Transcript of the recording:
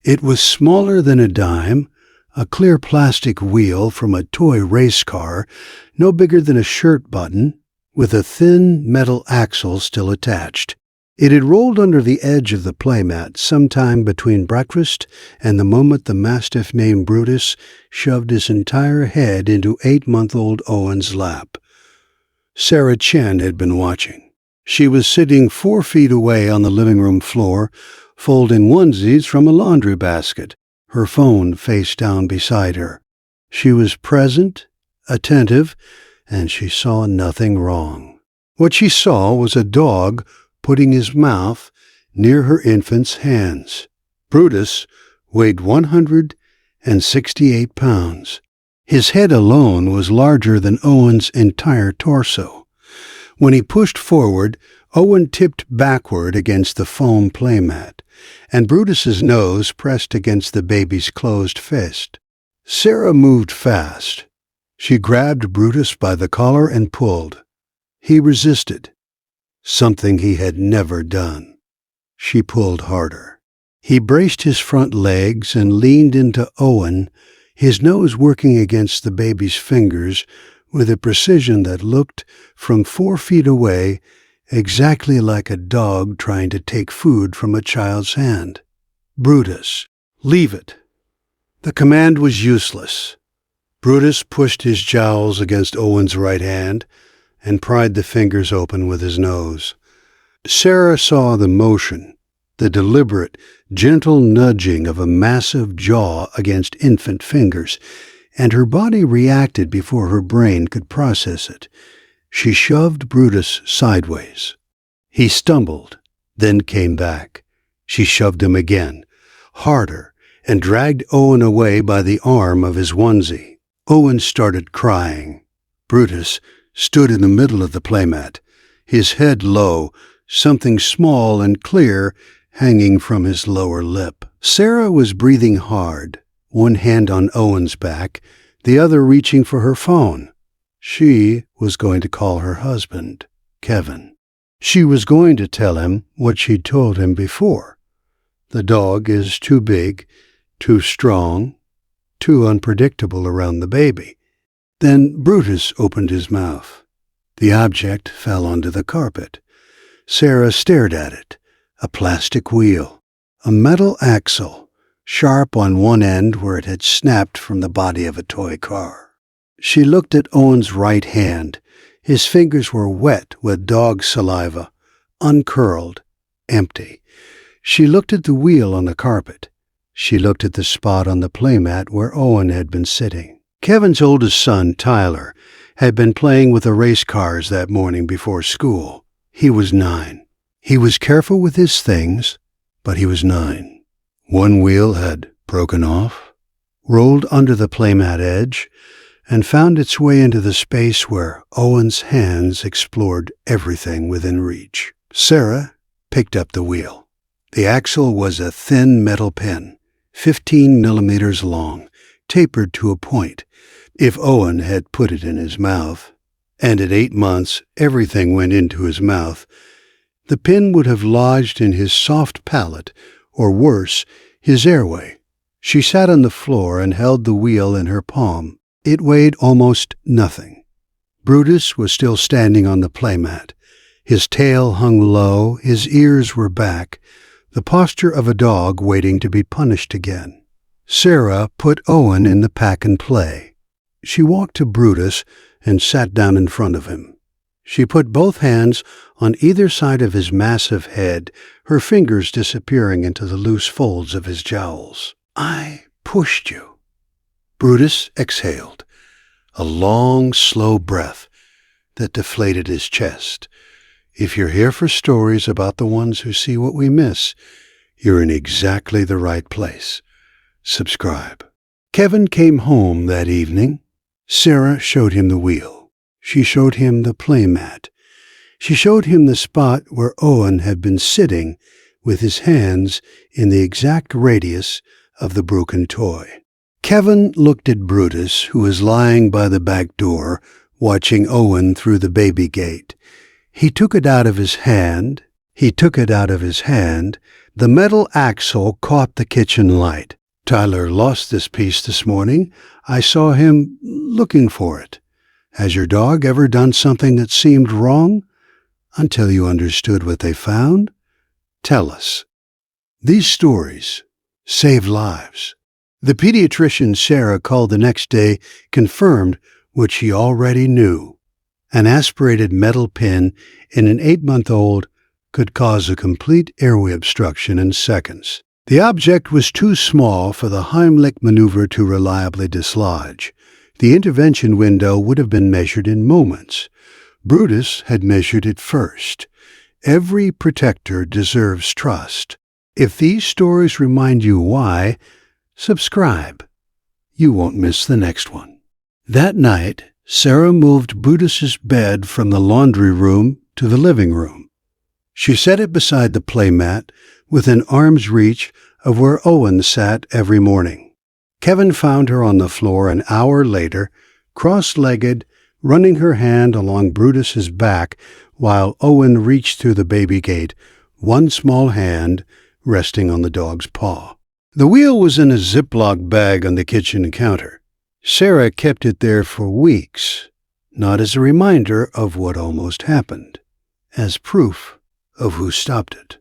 It was smaller than a dime, a clear plastic wheel from a toy race car, no bigger than a shirt button, with a thin metal axle still attached. It had rolled under the edge of the playmat sometime between breakfast and the moment the Mastiff named Brutus shoved his entire head into 8-month-old Owen's lap. Sarah Chen had been watching. She was sitting 4 feet away on the living room floor, folding onesies from a laundry basket, her phone face down beside her. She was present, attentive, and she saw nothing wrong. What she saw was a dog putting his mouth near her infant's hands. Brutus weighed 168 pounds. His head alone was larger than Owen's entire torso. When he pushed forward, Owen tipped backward against the foam playmat, and Brutus's nose pressed against the baby's closed fist. Sarah moved fast. She grabbed Brutus by the collar and pulled. He resisted, something he had never done. She pulled harder. He braced his front legs and leaned into Owen, his nose working against the baby's fingers with a precision that looked, from 4 feet away, exactly like a dog trying to take food from a child's hand. "Brutus, leave it." The command was useless. Brutus pushed his jowls against Owen's right hand and pried the fingers open with his nose. Sarah saw the motion, the deliberate, gentle nudging of a massive jaw against infant fingers, and her body reacted before her brain could process it. She shoved Brutus sideways. He stumbled, then came back. She shoved him again, harder, and dragged Owen away by the arm of his onesie. Owen started crying. Brutus stood in the middle of the playmat, his head low, something small and clear hanging from his lower lip. Sarah was breathing hard, one hand on Owen's back, the other reaching for her phone. She was going to call her husband, Kevin. She was going to tell him what she'd told him before. The dog is too big, too strong, too unpredictable around the baby. Then Brutus opened his mouth. The object fell onto the carpet. Sarah stared at it. A plastic wheel, a metal axle, sharp on one end where it had snapped from the body of a toy car. She looked at Owen's right hand. His fingers were wet with dog saliva, uncurled, empty. She looked at the wheel on the carpet. She looked at the spot on the playmat where Owen had been sitting. Kevin's oldest son, Tyler, had been playing with the race cars that morning before school. He was 9. He was careful with his things, but he was 9. One wheel had broken off, rolled under the playmat edge, and found its way into the space where Owen's hands explored everything within reach. Sarah picked up the wheel. The axle was a thin metal pin, 15 millimeters long, tapered to a point. If Owen had put it in his mouth, and at 8 months everything went into his mouth, the pin would have lodged in his soft palate, or worse, his airway. She sat on the floor and held the wheel in her palm. It weighed almost nothing. Brutus was still standing on the playmat. His tail hung low, his ears were back, the posture of a dog waiting to be punished again. Sarah put Owen in the pack and play. She walked to Brutus and sat down in front of him. She put both hands on either side of his massive head, her fingers disappearing into the loose folds of his jowls. "I pushed you." Brutus exhaled, a long, slow breath that deflated his chest. If you're here for stories about the ones who see what we miss, you're in exactly the right place. Subscribe. Kevin came home that evening. Sarah showed him the wheel. She showed him the playmat. She showed him the spot where Owen had been sitting with his hands in the exact radius of the broken toy. Kevin looked at Brutus, who was lying by the back door, watching Owen through the baby gate. He took it out of his hand, The metal axle caught the kitchen light. "Tyler lost this piece this morning. I saw him looking for it. Has your dog ever done something that seemed wrong until you understood what they found? Tell us." These stories save lives. The pediatrician Sarah called the next day confirmed what she already knew. An aspirated metal pin in an 8-month-old could cause a complete airway obstruction in seconds. The object was too small for the Heimlich maneuver to reliably dislodge. The intervention window would have been measured in moments. Brutus had measured it first. Every protector deserves trust. If these stories remind you why, subscribe. You won't miss the next one. That night, Sarah moved Brutus's bed from the laundry room to the living room. She set it beside the playmat within arm's reach of where Owen sat every morning. Kevin found her on the floor an hour later, cross-legged, running her hand along Brutus's back while Owen reached through the baby gate, one small hand resting on the dog's paw. The wheel was in a Ziploc bag on the kitchen counter. Sarah kept it there for weeks, not as a reminder of what almost happened, as proof of who stopped it.